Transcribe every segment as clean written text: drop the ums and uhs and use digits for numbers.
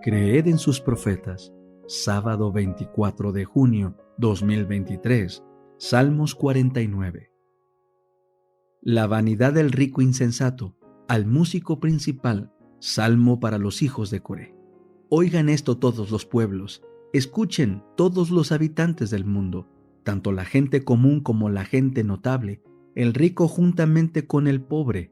Creed en sus profetas. Sábado 24 de junio 2023. Salmos 49. La vanidad del rico insensato. Al músico principal. Salmo para los hijos de Coré. Oigan esto todos los pueblos. Escuchen todos los habitantes del mundo, tanto la gente común como la gente notable, el rico juntamente con el pobre.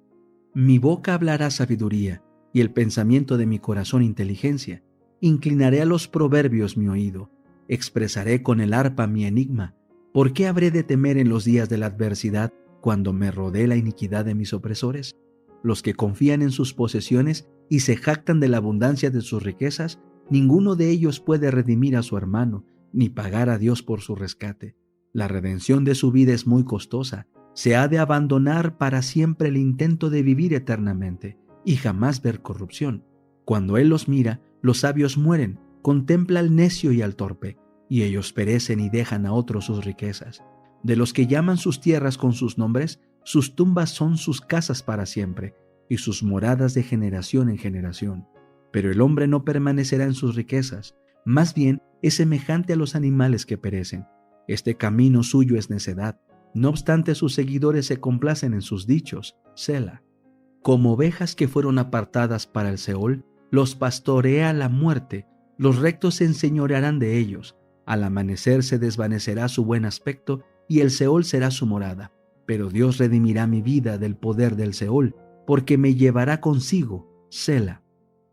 Mi boca hablará sabiduría, y el pensamiento de mi corazón inteligencia. Inclinaré a los proverbios mi oído, expresaré con el arpa mi enigma. ¿Por qué habré de temer en los días de la adversidad, cuando me rodee la iniquidad de mis opresores? Los que confían en sus posesiones y se jactan de la abundancia de sus riquezas, ninguno de ellos puede redimir a su hermano, ni pagar a Dios por su rescate. La redención de su vida es muy costosa. Se ha de abandonar para siempre el intento de vivir eternamente y jamás ver corrupción. Cuando Él los mira, los sabios mueren, contempla al necio y al torpe, y ellos perecen y dejan a otros sus riquezas. De los que llaman sus tierras con sus nombres, sus tumbas son sus casas para siempre, y sus moradas de generación en generación. Pero el hombre no permanecerá en sus riquezas, más bien es semejante a los animales que perecen. Este camino suyo es necedad, no obstante sus seguidores se complacen en sus dichos. Selah. Como ovejas que fueron apartadas para el Seol, los pastorea la muerte, los rectos se enseñorearán de ellos. Al amanecer se desvanecerá su buen aspecto, y el Seol será su morada. Pero Dios redimirá mi vida del poder del Seol, porque me llevará consigo. Selah.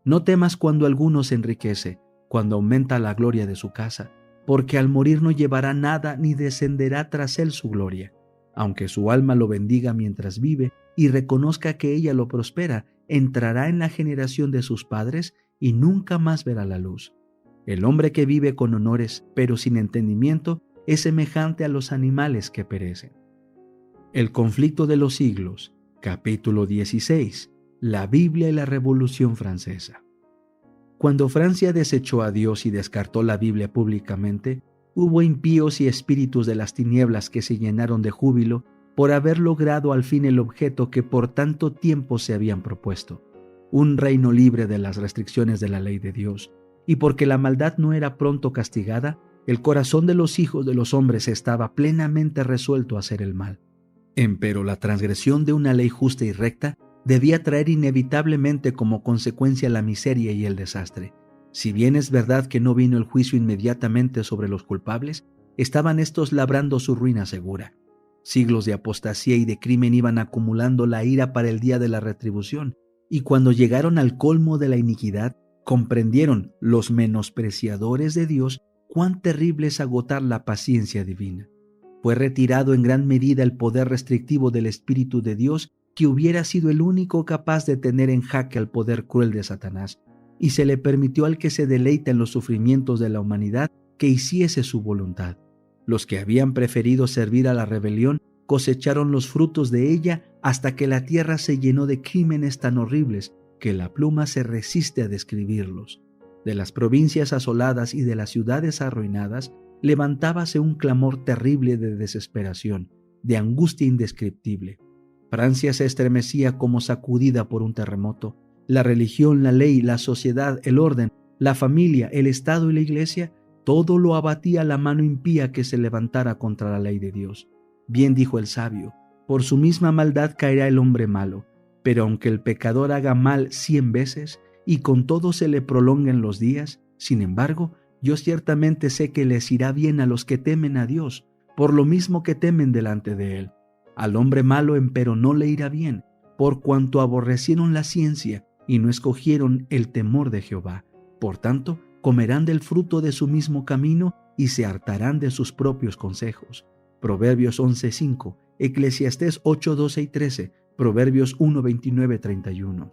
No temas cuando alguno se enriquece, cuando aumenta la gloria de su casa, porque al morir no llevará nada ni descenderá tras él su gloria. Aunque su alma lo bendiga mientras vive y reconozca que ella lo prospera, entrará en la generación de sus padres y nunca más verá la luz. El hombre que vive con honores, pero sin entendimiento, es semejante a los animales que perecen. El conflicto de los siglos, capítulo 16. La Biblia y la Revolución Francesa. Cuando Francia desechó a Dios y descartó la Biblia públicamente, hubo impíos y espíritus de las tinieblas que se llenaron de júbilo por haber logrado al fin el objeto que por tanto tiempo se habían propuesto, un reino libre de las restricciones de la ley de Dios, y porque la maldad no era pronto castigada, el corazón de los hijos de los hombres estaba plenamente resuelto a hacer el mal. Empero la transgresión de una ley justa y recta debía traer inevitablemente como consecuencia la miseria y el desastre. Si bien es verdad que no vino el juicio inmediatamente sobre los culpables, estaban estos labrando su ruina segura. Siglos de apostasía y de crimen iban acumulando la ira para el día de la retribución, y cuando llegaron al colmo de la iniquidad, comprendieron los menospreciadores de Dios cuán terrible es agotar la paciencia divina. Fue retirado en gran medida el poder restrictivo del Espíritu de Dios, que hubiera sido el único capaz de tener en jaque al poder cruel de Satanás, y se le permitió al que se deleita en los sufrimientos de la humanidad que hiciese su voluntad. Los que habían preferido servir a la rebelión cosecharon los frutos de ella hasta que la tierra se llenó de crímenes tan horribles que la pluma se resiste a describirlos. De las provincias asoladas y de las ciudades arruinadas levantábase un clamor terrible de desesperación, de angustia indescriptible. Francia se estremecía como sacudida por un terremoto. La religión, la ley, la sociedad, el orden, la familia, el Estado y la Iglesia, todo lo abatía la mano impía que se levantara contra la ley de Dios. Bien dijo el sabio, por su misma maldad caerá el hombre malo, pero aunque el pecador haga mal 100 veces y con todo se le prolonguen los días, sin embargo, yo ciertamente sé que les irá bien a los que temen a Dios, por lo mismo que temen delante de Él. Al hombre malo empero no le irá bien, por cuanto aborrecieron la ciencia y no escogieron el temor de Jehová. Por tanto, comerán del fruto de su mismo camino y se hartarán de sus propios consejos. Proverbios 11:5, Eclesiastés 8:12 y 13, Proverbios 1:29-31.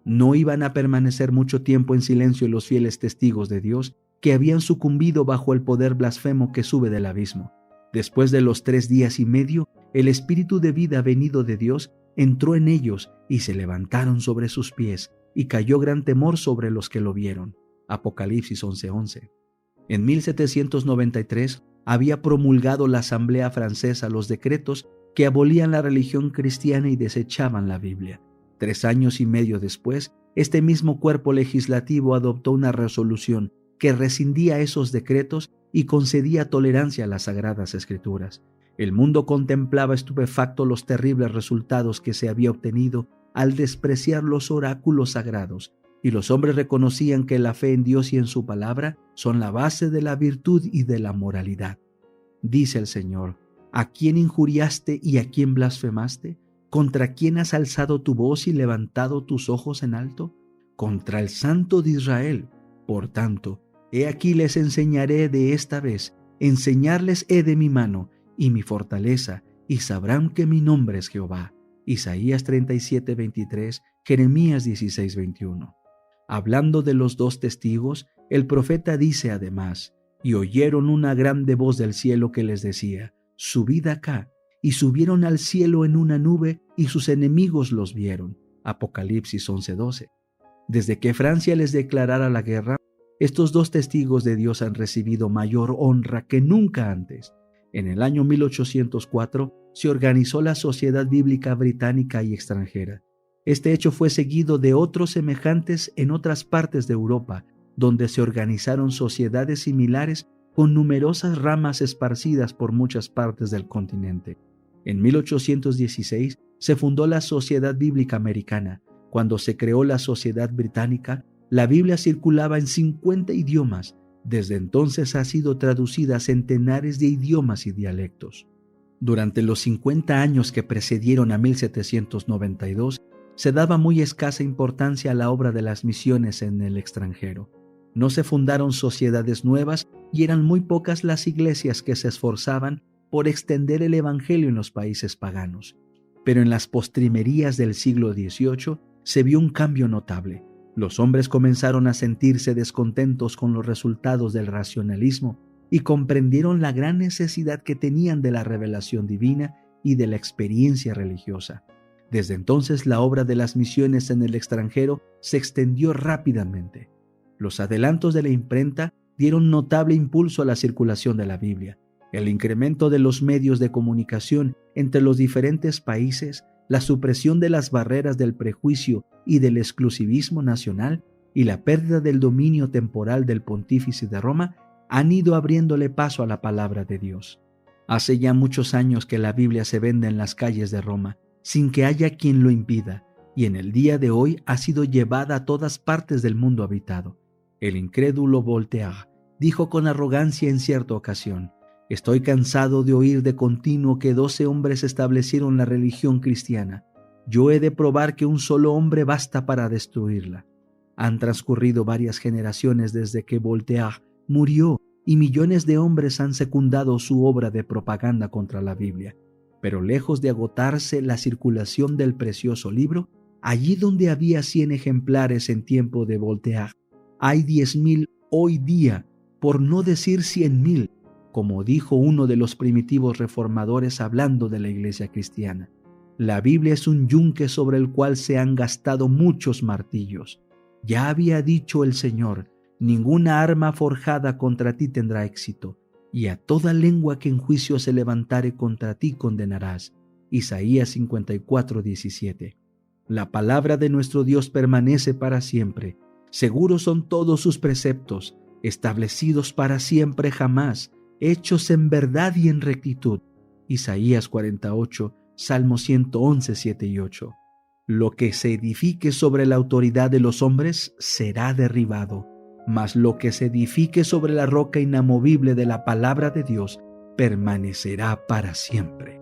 No iban a permanecer mucho tiempo en silencio los fieles testigos de Dios, que habían sucumbido bajo el poder blasfemo que sube del abismo. Después de los 3 días y medio, el espíritu de vida venido de Dios entró en ellos y se levantaron sobre sus pies, y cayó gran temor sobre los que lo vieron. Apocalipsis 11:11. En 1793 había promulgado la Asamblea Francesa los decretos que abolían la religión cristiana y desechaban la Biblia. 3 años y medio después, este mismo cuerpo legislativo adoptó una resolución que rescindía esos decretos y concedía tolerancia a las Sagradas Escrituras. El mundo contemplaba estupefacto los terribles resultados que se había obtenido al despreciar los oráculos sagrados, y los hombres reconocían que la fe en Dios y en su palabra son la base de la virtud y de la moralidad. Dice el Señor: ¿a quién injuriaste y a quién blasfemaste? ¿Contra quién has alzado tu voz y levantado tus ojos en alto? Contra el Santo de Israel. Por tanto, he aquí les enseñaré de esta vez, enseñarles he de mi mano y mi fortaleza, y sabrán que mi nombre es Jehová. Isaías 37:23, Jeremías 16:21. Hablando de los dos testigos, el profeta dice además: y oyeron una grande voz del cielo que les decía: subid acá. Y subieron al cielo en una nube, y sus enemigos los vieron. Apocalipsis 11:12. Desde que Francia les declarara la guerra, estos dos testigos de Dios han recibido mayor honra que nunca antes. En el año 1804 se organizó la Sociedad Bíblica Británica y extranjera. Este hecho fue seguido de otros semejantes en otras partes de Europa, donde se organizaron sociedades similares con numerosas ramas esparcidas por muchas partes del continente. En 1816 se fundó la Sociedad Bíblica Americana. Cuando se creó la Sociedad Británica, la Biblia circulaba en 50 idiomas. Desde entonces ha sido traducida a centenares de idiomas y dialectos. Durante los 50 años que precedieron a 1792, se daba muy escasa importancia a la obra de las misiones en el extranjero. No se fundaron sociedades nuevas y eran muy pocas las iglesias que se esforzaban por extender el evangelio en los países paganos. Pero en las postrimerías del siglo XVIII se vio un cambio notable. Los hombres comenzaron a sentirse descontentos con los resultados del racionalismo y comprendieron la gran necesidad que tenían de la revelación divina y de la experiencia religiosa. Desde entonces la obra de las misiones en el extranjero se extendió rápidamente. Los adelantos de la imprenta dieron notable impulso a la circulación de la Biblia. El incremento de los medios de comunicación entre los diferentes países, la supresión de las barreras del prejuicio y del exclusivismo nacional y la pérdida del dominio temporal del pontífice de Roma han ido abriéndole paso a la palabra de Dios. Hace ya muchos años que la Biblia se vende en las calles de Roma, sin que haya quien lo impida, y en el día de hoy ha sido llevada a todas partes del mundo habitado. El incrédulo Voltaire dijo con arrogancia en cierta ocasión: estoy cansado de oír de continuo que 12 hombres establecieron la religión cristiana. Yo he de probar que un solo hombre basta para destruirla. Han transcurrido varias generaciones desde que Voltaire murió y millones de hombres han secundado su obra de propaganda contra la Biblia. Pero lejos de agotarse la circulación del precioso libro, allí donde había 100 ejemplares en tiempo de Voltaire, hay 10,000 hoy día, por no decir 100,000, como dijo uno de los primitivos reformadores hablando de la iglesia cristiana. La Biblia es un yunque sobre el cual se han gastado muchos martillos. Ya había dicho el Señor: ninguna arma forjada contra ti tendrá éxito, y a toda lengua que en juicio se levantare contra ti condenarás. Isaías 54:17. La palabra de nuestro Dios permanece para siempre. Seguros son todos sus preceptos, establecidos para siempre jamás, hechos en verdad y en rectitud. Isaías 48, Salmo 111, 7 y 8. Lo que se edifique sobre la autoridad de los hombres será derribado, mas lo que se edifique sobre la roca inamovible de la palabra de Dios permanecerá para siempre.